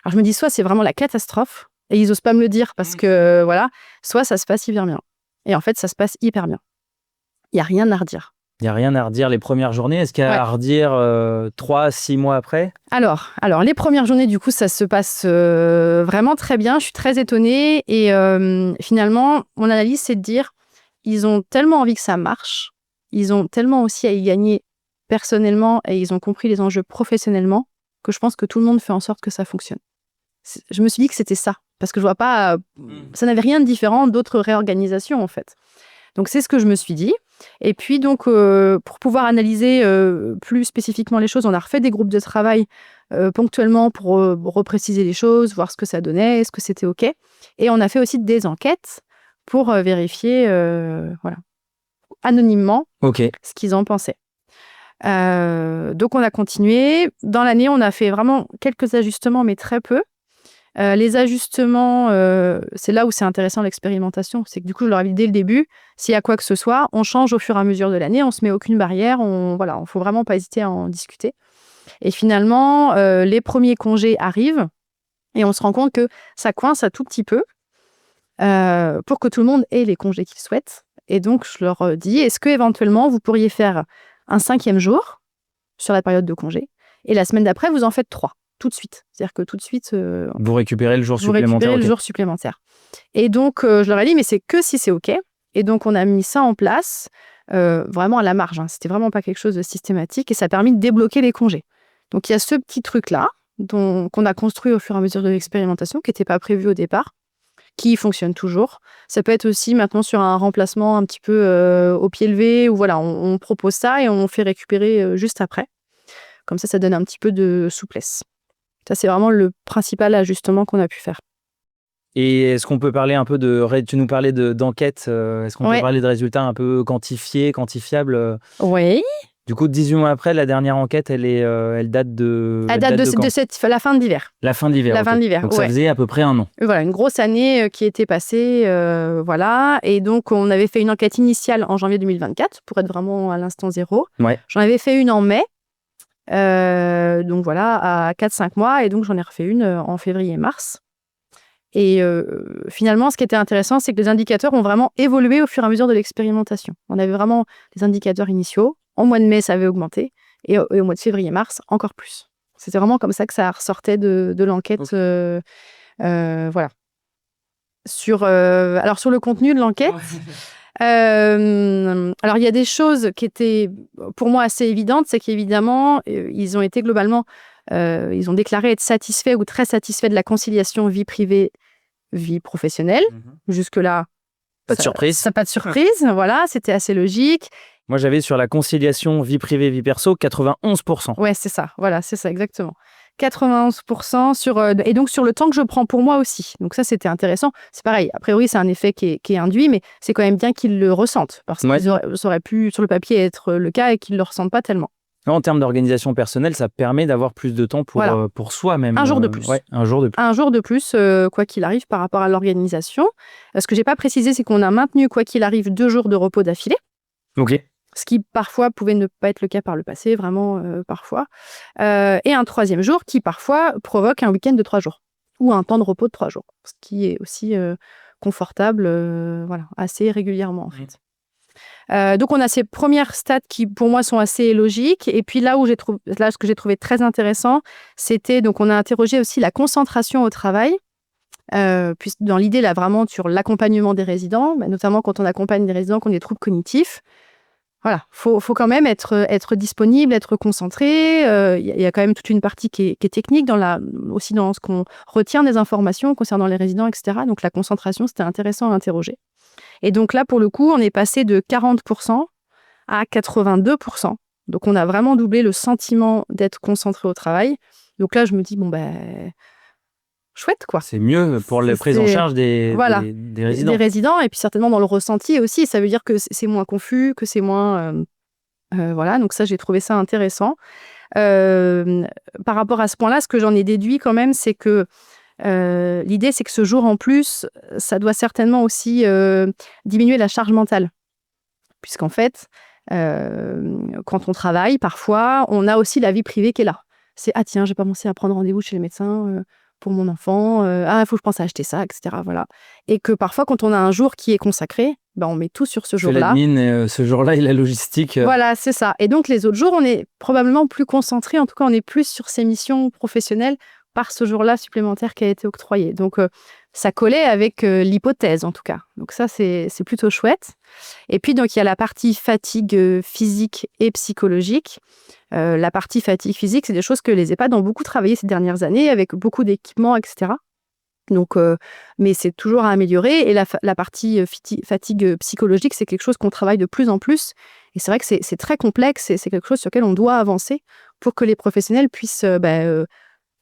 Alors, je me dis, soit c'est vraiment la catastrophe, et ils osent pas me le dire parce que, voilà, soit ça se passe hyper bien. Et en fait, ça se passe hyper bien. Il n'y a rien à redire. Il n'y a rien à redire les premières journées. Est-ce qu'il y a à redire 3-6 mois après? Alors, les premières journées, du coup, ça se passe vraiment très bien. Je suis très étonnée. Et finalement, mon analyse, c'est de dire, ils ont tellement envie que ça marche. Ils ont tellement aussi à y gagner personnellement et ils ont compris les enjeux professionnellement que je pense que tout le monde fait en sorte que ça fonctionne. Je me suis dit que c'était ça. Parce que je vois pas... ça n'avait rien de différent d'autres réorganisations, en fait. Donc, c'est ce que je me suis dit. Et puis, donc, pour pouvoir analyser plus spécifiquement les choses, on a refait des groupes de travail ponctuellement pour repréciser les choses, voir ce que ça donnait, est-ce que c'était OK. Et on a fait aussi des enquêtes pour vérifier, voilà, anonymement, ce qu'ils en pensaient. Donc, on a continué. Dans l'année, on a fait vraiment quelques ajustements, mais très peu. Les ajustements, c'est là où c'est intéressant l'expérimentation. C'est que du coup, je leur ai dit dès le début, s'il y a quoi que ce soit, on change au fur et à mesure de l'année, on se met aucune barrière, voilà, il ne faut vraiment pas hésiter à en discuter. Et finalement, les premiers congés arrivent et on se rend compte que ça coince un tout petit peu pour que tout le monde ait les congés qu'il souhaite. Et donc, je leur dis, est-ce qu'éventuellement, vous pourriez faire un 5e jour sur la période de congé et la semaine d'après, vous en faites 3. Tout de suite. C'est-à-dire que tout de suite... vous récupérez le jour supplémentaire. Le jour supplémentaire. Et donc, je leur ai dit, mais c'est que si c'est OK. Et donc, on a mis ça en place vraiment à la marge. Hein. C'était vraiment pas quelque chose de systématique et ça a permis de débloquer les congés. Donc, il y a ce petit truc-là qu'on a construit au fur et à mesure de l'expérimentation, qui n'était pas prévu au départ, qui fonctionne toujours. Ça peut être aussi maintenant sur un remplacement un petit peu au pied levé, où voilà, on propose ça et on fait récupérer juste après. Comme ça donne un petit peu de souplesse. Ça, c'est vraiment le principal ajustement qu'on a pu faire. Et est-ce qu'on peut parler un peu tu nous parlais d'enquête, est-ce qu'on peut parler de résultats un peu quantifiables? Oui. Du coup, 18 mois après, la dernière enquête, elle date de... Elle date de la fin de l'hiver. La fin de l'hiver. La fin de l'hiver, Donc ça faisait à peu près 1 an. Voilà, une grosse année qui était passée, voilà. Et donc, on avait fait une enquête initiale en janvier 2024, pour être vraiment à l'instant zéro. Ouais. J'en avais fait une en mai, donc voilà, à 4-5 mois. Et donc, j'en ai refait une en février-mars. Et finalement, ce qui était intéressant, c'est que les indicateurs ont vraiment évolué au fur et à mesure de l'expérimentation. On avait vraiment des indicateurs initiaux. En mois de mai, ça avait augmenté. Et au mois de février-mars, encore plus. C'était vraiment comme ça que ça ressortait de l'enquête. Okay. Voilà. Alors, sur le contenu de l'enquête, alors il y a des choses qui étaient pour moi assez évidentes. C'est qu'évidemment, ils ont été globalement, ils ont déclaré être satisfaits ou très satisfaits de la conciliation vie privée, vie professionnelle. Jusque-là, pas de surprise. Pas de surprise. Voilà, c'était assez logique. Moi, j'avais sur la conciliation vie privée, vie perso, 91%. Ouais, c'est ça. Voilà, c'est ça, exactement. 91% et donc sur le temps que je prends pour moi aussi. Donc ça, c'était intéressant. C'est pareil, a priori, c'est un effet qui est induit, mais c'est quand même bien qu'ils le ressentent, parce que ça aurait pu, sur le papier, être le cas et qu'ils ne le ressentent pas tellement. En termes d'organisation personnelle, ça permet d'avoir plus de temps pour soi même. Un jour de plus. Ouais, un jour de plus. Un jour de plus, quoi qu'il arrive, par rapport à l'organisation. Ce que je n'ai pas précisé, c'est qu'on a maintenu, quoi qu'il arrive, 2 jours de repos d'affilée. OK. Ce qui, parfois, pouvait ne pas être le cas par le passé, vraiment, parfois. Et un 3e jour qui, parfois, provoque un week-end de 3 jours ou un temps de repos de 3 jours, ce qui est aussi confortable, voilà, assez régulièrement, en fait. Donc, on a ces premières stats qui, pour moi, sont assez logiques. Et puis, ce que j'ai trouvé très intéressant, c'était, donc, on a interrogé aussi la concentration au travail. Puis, dans l'idée, là, vraiment, sur l'accompagnement des résidents, notamment quand on accompagne des résidents qui ont des troubles cognitifs. Voilà, faut quand même être disponible, être concentré. Il y a quand même toute une partie qui est technique aussi dans ce qu'on retient des informations concernant les résidents, etc. Donc la concentration, c'était intéressant à interroger. Et donc là, pour le coup, on est passé de 40% à 82%. Donc on a vraiment doublé le sentiment d'être concentré au travail. Donc là, je me dis, chouette, quoi. C'est mieux pour la prise en charge des résidents. Des résidents, et puis certainement dans le ressenti aussi. Ça veut dire que c'est moins confus, que c'est moins... voilà, donc ça, j'ai trouvé ça intéressant. Par rapport à ce point-là, ce que j'en ai déduit quand même, c'est que l'idée, c'est que ce jour en plus, ça doit certainement aussi diminuer la charge mentale. Puisqu'en fait, quand on travaille, parfois, on a aussi la vie privée qui est là. C'est « Ah tiens, j'ai pas pensé à prendre rendez-vous chez le médecin pour mon enfant. Il faut que je pense à acheter ça, etc. » Voilà. Et que parfois, quand on a un jour qui est consacré, on met tout sur ce jour-là. L'admin, ce jour-là, et la logistique. Voilà, c'est ça. Et donc, les autres jours, on est probablement plus concentré. En tout cas, on est plus sur ces missions professionnelles par ce jour-là supplémentaire qui a été octroyé. Donc, ça collait avec l'hypothèse, en tout cas. Donc ça, c'est plutôt chouette. Et puis, donc, il y a la partie fatigue physique et psychologique. La partie fatigue physique, c'est des choses que les EHPAD ont beaucoup travaillé ces dernières années, avec beaucoup d'équipements, etc. Donc, mais c'est toujours à améliorer. Et la partie fatigue psychologique, c'est quelque chose qu'on travaille de plus en plus. Et c'est vrai que c'est très complexe et c'est quelque chose sur lequel on doit avancer pour que les professionnels puissent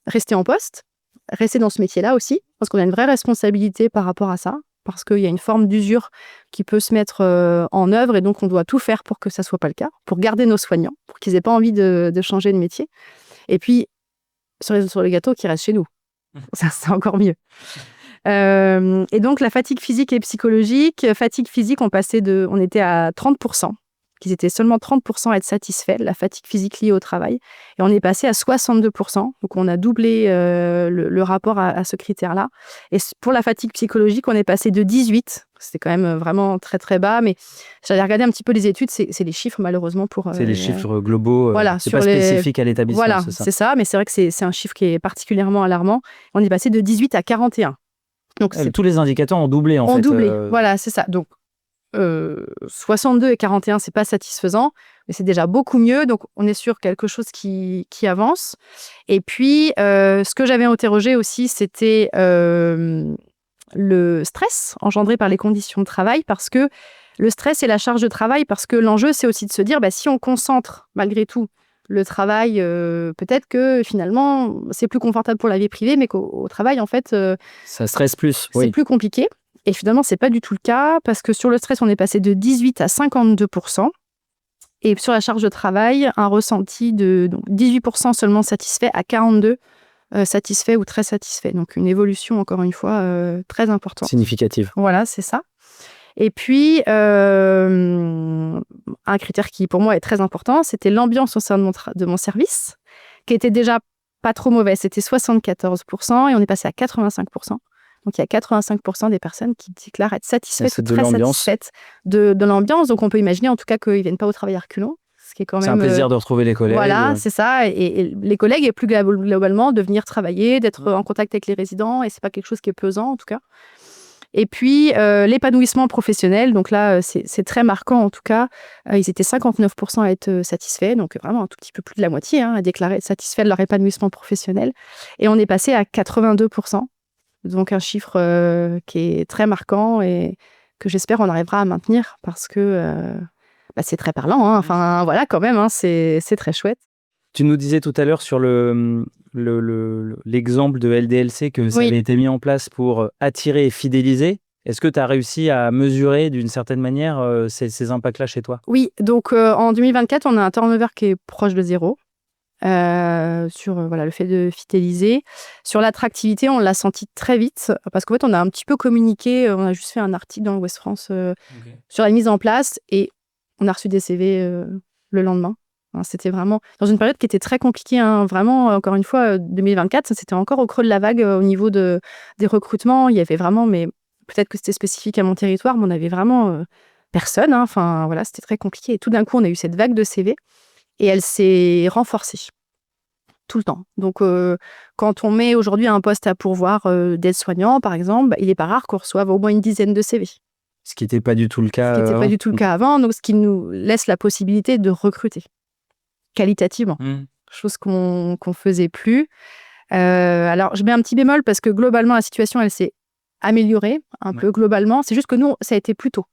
rester en poste, rester dans ce métier-là aussi, parce qu'on a une vraie responsabilité par rapport à ça, parce qu'il y a une forme d'usure qui peut se mettre en œuvre, et donc on doit tout faire pour que ça ne soit pas le cas, pour garder nos soignants, pour qu'ils n'aient pas envie de changer de métier. Et puis, sur le gâteau, qu'ils restent chez nous. Ça, c'est encore mieux. Et donc, la fatigue physique et psychologique. Fatigue physique, on était à 30%, qu'ils étaient seulement 30% à être satisfaits de la fatigue physique liée au travail. Et on est passé à 62%. Donc, on a doublé le rapport à ce critère-là. Et pour la fatigue psychologique, on est passé de 18. C'était quand même vraiment très, très bas. Mais j'allais regarder un petit peu les études. C'est les chiffres, malheureusement. C'est les chiffres globaux. Voilà, c'est pas spécifique à l'établissement. Voilà, c'est ça. Mais c'est vrai que c'est un chiffre qui est particulièrement alarmant. On est passé de 18 à 41. Donc, tous les indicateurs ont doublé, en fait. Ont doublé, voilà, c'est ça. Donc, 62 et 41, c'est pas satisfaisant, mais c'est déjà beaucoup mieux. Donc, on est sur quelque chose qui avance. Et puis, ce que j'avais interrogé aussi, c'était le stress engendré par les conditions de travail, parce que le stress et la charge de travail, parce que l'enjeu, c'est aussi de se dire, si on concentre malgré tout le travail, peut-être que finalement, c'est plus confortable pour la vie privée, mais qu'au travail, en fait, ça stresse plus. C'est plus compliqué. Et finalement, c'est pas du tout le cas, parce que sur le stress, on est passé de 18 à 52%. Et sur la charge de travail, un ressenti de donc 18% seulement satisfait à 42 satisfait ou très satisfait. Donc une évolution, encore une fois, très importante. Significative. Voilà, c'est ça. Et puis, un critère qui, pour moi, est très important, c'était l'ambiance au sein de mon service, qui était déjà pas trop mauvaise. C'était 74% et on est passé à 85%. Donc, il y a 85% des personnes qui déclarent être satisfaites ou très satisfaites de l'ambiance. Donc, on peut imaginer, en tout cas, qu'ils ne viennent pas au travail à reculons. Ce qui est quand même, c'est un plaisir de retrouver les collègues. Voilà, c'est ça. Et les collègues, et plus globalement, de venir travailler, d'être en contact avec les résidents. Et ce n'est pas quelque chose qui est pesant, en tout cas. Et puis, l'épanouissement professionnel, donc là, c'est très marquant en tout cas. Ils étaient 59% à être satisfaits, donc vraiment un tout petit peu plus de la moitié à déclarer être satisfaits de leur épanouissement professionnel. Et on est passé à 82%, donc un chiffre qui est très marquant et que j'espère on arrivera à maintenir parce que c'est très parlant. Enfin, voilà, quand même, c'est très chouette. Tu nous disais tout à l'heure sur l'exemple de LDLC que ça avait été mis en place pour attirer et fidéliser. Est-ce que tu as réussi à mesurer d'une certaine manière ces impacts-là chez toi? Oui, donc en 2024, on a un turnover qui est proche de 0 sur le fait de fidéliser. Sur l'attractivité, on l'a senti très vite parce qu'en fait, on a un petit peu communiqué. On a juste fait un article dans l'Ouest France sur la mise en place et on a reçu des CV le lendemain. C'était vraiment dans une période qui était très compliquée. Vraiment, encore une fois, 2024, c'était encore au creux de la vague au niveau des recrutements. Il y avait vraiment, mais peut-être que c'était spécifique à mon territoire, mais on avait vraiment personne. Enfin, voilà, c'était très compliqué. Et tout d'un coup, on a eu cette vague de CV et elle s'est renforcée tout le temps. Donc, quand on met aujourd'hui un poste à pourvoir d'aide-soignant, par exemple, il n'est pas rare qu'on reçoive au moins une dizaine de CV. Ce qui n'était pas du tout le cas. Ce qui n'était pas du tout le cas avant, donc ce qui nous laisse la possibilité de recruter qualitativement, chose qu'on faisait plus. Alors, je mets un petit bémol parce que globalement, la situation, elle s'est améliorée un peu globalement. C'est juste que nous, ça a été plus tôt.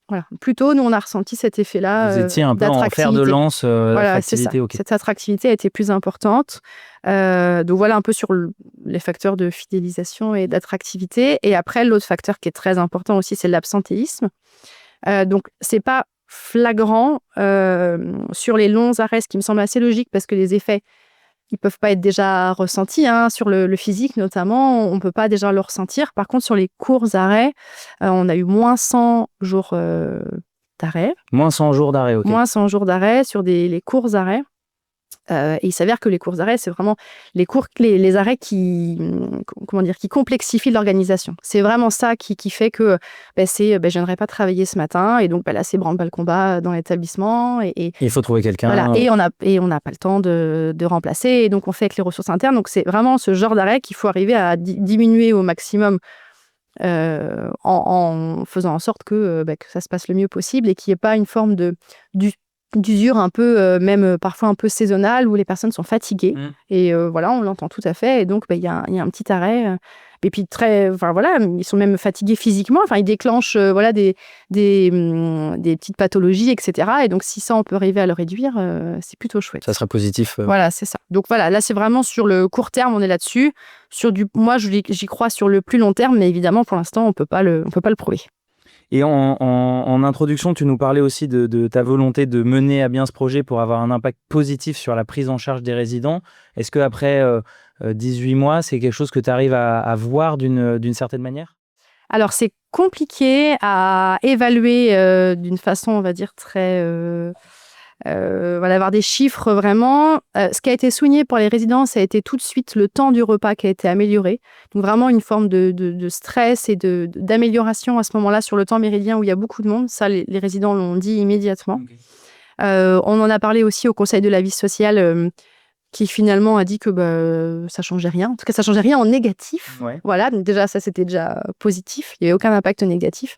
Voilà. Plus tôt, nous, on a ressenti cet effet-là. Vous étiez un peu en fer de lance, voilà, c'est ça. Okay. Cette attractivité a été plus importante. Donc voilà un peu sur les facteurs de fidélisation et d'attractivité. Et après, l'autre facteur qui est très important aussi, c'est l'absentéisme. Donc, c'est pas flagrant sur les longs arrêts, ce qui me semble assez logique parce que les effets, ils peuvent pas être déjà ressentis. Sur le physique notamment, on peut pas déjà le ressentir. Par contre, sur les courts arrêts, on a eu moins 100 jours d'arrêt. Moins 100 jours d'arrêt, ok. Moins 100 jours d'arrêt sur les courts arrêts. Et il s'avère que les courts arrêts, c'est vraiment les arrêts qui complexifient l'organisation. C'est vraiment ça qui fait que je n'aimerais pas travailler ce matin. Et donc là, c'est branle-bas le combat dans l'établissement. Et il faut trouver quelqu'un. Voilà, et on n'a pas le temps de remplacer. Et donc, on fait avec les ressources internes. Donc, c'est vraiment ce genre d'arrêt qu'il faut arriver à diminuer au maximum en faisant en sorte que ça se passe le mieux possible et qu'il n'y ait pas une forme d'usure un peu, même parfois un peu saisonnale, où les personnes sont fatiguées. Et voilà, on l'entend tout à fait. Et donc, il y a un petit arrêt. Et puis, ils sont même fatigués physiquement. Enfin, ils déclenchent des petites pathologies, etc. Et donc, si ça, on peut arriver à le réduire, c'est plutôt chouette. Ça sera positif. Voilà, c'est ça. Donc, voilà, là, c'est vraiment sur le court terme, on est là-dessus. Moi, j'y crois sur le plus long terme, mais évidemment, pour l'instant, on peut pas le prouver. Et en introduction, tu nous parlais aussi de ta volonté de mener à bien ce projet pour avoir un impact positif sur la prise en charge des résidents. Est-ce qu'après 18 mois, c'est quelque chose que tu arrives à voir d'une certaine manière? Alors, c'est compliqué à évaluer d'une façon, on va dire, très... avoir des chiffres vraiment. Ce qui a été souligné pour les résidents, ça a été tout de suite le temps du repas qui a été amélioré. Donc vraiment une forme de stress et d'amélioration à ce moment-là sur le temps méridien où il y a beaucoup de monde. Ça, les résidents l'ont dit immédiatement. Okay. On en a parlé aussi au Conseil de la vie sociale qui finalement a dit que ça changeait rien. En tout cas, ça changeait rien en négatif. Ouais. Voilà, donc déjà, ça c'était déjà positif. Il n'y avait aucun impact négatif.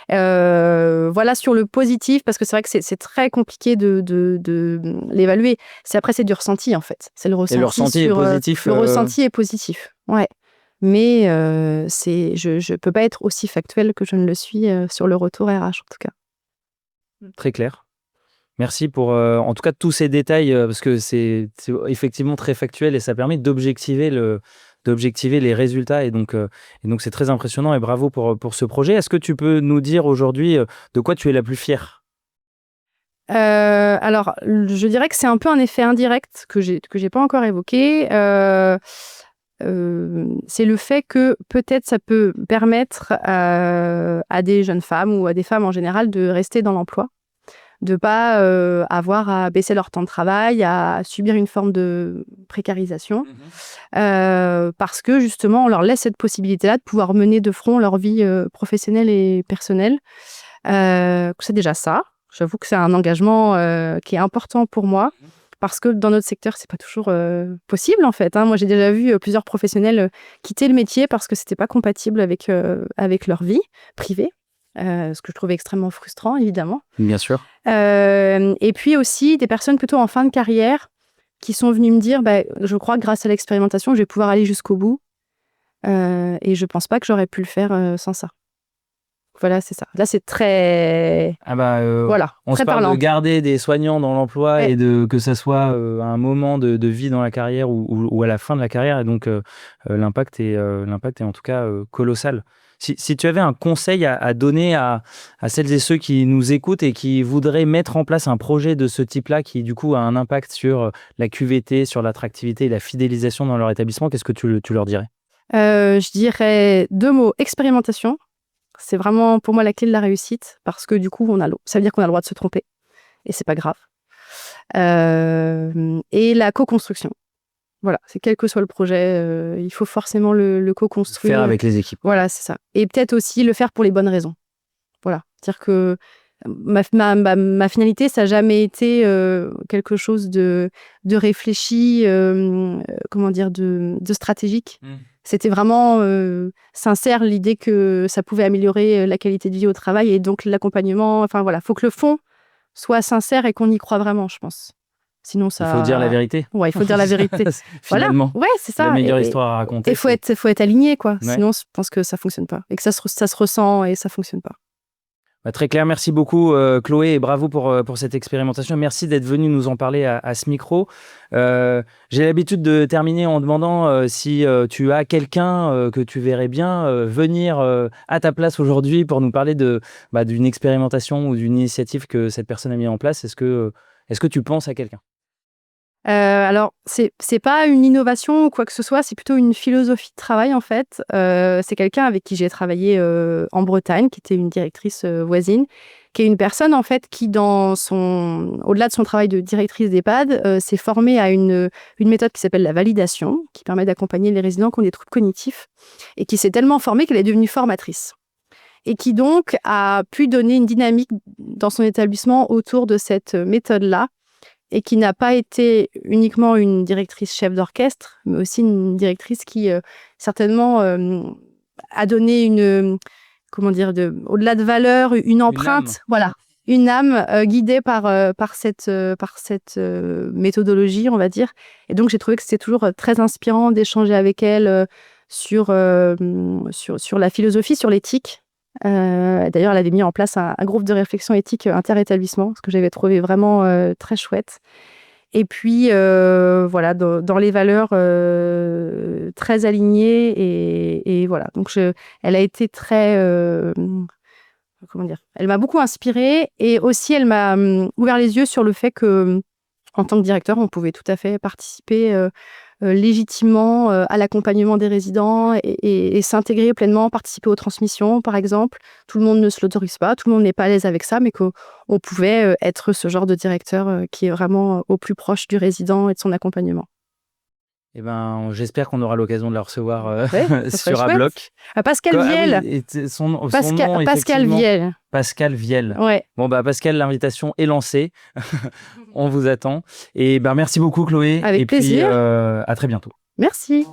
Voilà sur le positif, parce que c'est vrai que c'est très compliqué de l'évaluer. Après, c'est du ressenti, en fait. C'est le ressenti. Et le ressenti est positif. Le ressenti est positif, ouais. Mais je peux pas être aussi factuelle que je ne le suis sur le retour RH, en tout cas. Très clair. Merci pour, en tout cas, tous ces détails, parce que c'est effectivement très factuel et ça permet d'objectiver les résultats. Et donc, c'est très impressionnant et bravo pour ce projet. Est-ce que tu peux nous dire aujourd'hui de quoi tu es la plus fière ? Alors, je dirais que c'est un peu un effet indirect que j'ai pas encore évoqué. C'est le fait que peut-être ça peut permettre à des jeunes femmes ou à des femmes en général de rester dans l'emploi, de pas avoir à baisser leur temps de travail, à subir une forme de précarisation, parce que justement on leur laisse cette possibilité-là de pouvoir mener de front leur vie professionnelle et personnelle. C'est déjà ça. J'avoue que c'est un engagement qui est important pour moi. Parce que dans notre secteur, c'est pas toujours possible en fait. Moi, j'ai déjà vu plusieurs professionnels quitter le métier parce que c'était pas compatible avec leur vie privée, ce que je trouvais extrêmement frustrant, évidemment. Bien sûr. Et puis aussi des personnes plutôt en fin de carrière qui sont venues me dire, je crois que grâce à l'expérimentation, je vais pouvoir aller jusqu'au bout. Et je pense pas que j'aurais pu le faire sans ça. Voilà, c'est ça. Là, c'est très... voilà, on très se parle parlant. de garder des soignants dans l'emploi et que ça soit à un moment de vie dans la carrière ou à la fin de la carrière. Et donc, l'impact est en tout cas colossal. Si tu avais un conseil à donner à celles et ceux qui nous écoutent et qui voudraient mettre en place un projet de ce type-là qui, du coup, a un impact sur la QVT, sur l'attractivité et la fidélisation dans leur établissement, qu'est-ce que tu leur dirais ? Je dirais 2 mots, expérimentation. C'est vraiment pour moi la clé de la réussite parce que du coup, ça veut dire qu'on a le droit de se tromper et c'est pas grave. Et la co-construction. Voilà, c'est quel que soit le projet, il faut forcément le co-construire. Faire avec les équipes. Voilà, c'est ça. Et peut-être aussi le faire pour les bonnes raisons. Voilà, c'est-à-dire que ma finalité, ça n'a jamais été quelque chose de réfléchi, de stratégique. C'était vraiment sincère, l'idée que ça pouvait améliorer la qualité de vie au travail et donc l'accompagnement. Enfin voilà, il faut que le fond soit sincère et qu'on y croit vraiment, je pense. Sinon, ça... Il faut dire la vérité. Ouais, il faut dire la vérité. Finalement, voilà. Ouais, c'est ça. La meilleure histoire à raconter. Il faut être aligné, quoi. Ouais. Sinon, je pense que ça fonctionne pas. Et que ça se ressent et ça fonctionne pas. Très clair, merci beaucoup Chloé et bravo pour cette expérimentation. Merci d'être venue nous en parler à ce micro. J'ai l'habitude de terminer en demandant si tu as quelqu'un que tu verrais bien venir à ta place aujourd'hui pour nous parler d'une expérimentation ou d'une initiative que cette personne a mis en place. Est-ce que tu penses à quelqu'un ? Alors, c'est pas une innovation ou quoi que ce soit, c'est plutôt une philosophie de travail en fait. C'est quelqu'un avec qui j'ai travaillé en Bretagne, qui était une directrice voisine, qui est une personne en fait qui, au-delà de son travail de directrice d'EHPAD, s'est formée à une méthode qui s'appelle la validation, qui permet d'accompagner les résidents qui ont des troubles cognitifs, et qui s'est tellement formée qu'elle est devenue formatrice. Et qui donc a pu donner une dynamique dans son établissement autour de cette méthode-là, et qui n'a pas été uniquement une directrice chef d'orchestre, mais aussi une directrice qui, certainement, a donné au-delà de valeur, une empreinte, une âme guidée par cette méthodologie, on va dire. Et donc, j'ai trouvé que c'était toujours très inspirant d'échanger avec elle sur la philosophie, sur l'éthique. D'ailleurs, elle avait mis en place un groupe de réflexion éthique inter-établissement, ce que j'avais trouvé vraiment très chouette. Et puis, voilà, dans les valeurs très alignées. Et voilà, donc elle a été très... elle m'a beaucoup inspirée. Et aussi, elle m'a ouvert les yeux sur le fait que, en tant que directeur, on pouvait tout à fait participer légitimement à l'accompagnement des résidents et s'intégrer pleinement, participer aux transmissions, par exemple. Tout le monde ne se l'autorise pas, tout le monde n'est pas à l'aise avec ça, mais qu'on pouvait être ce genre de directeur qui est vraiment au plus proche du résident et de son accompagnement. J'espère qu'on aura l'occasion de la recevoir sur chouette. Bloc. Pascal Viel. Son nom, Pascal Viel. Pascal Viel. Ouais. Bon, Pascal, l'invitation est lancée. On vous attend. Et merci beaucoup, Chloé. Avec plaisir. Puis, à très bientôt. Merci.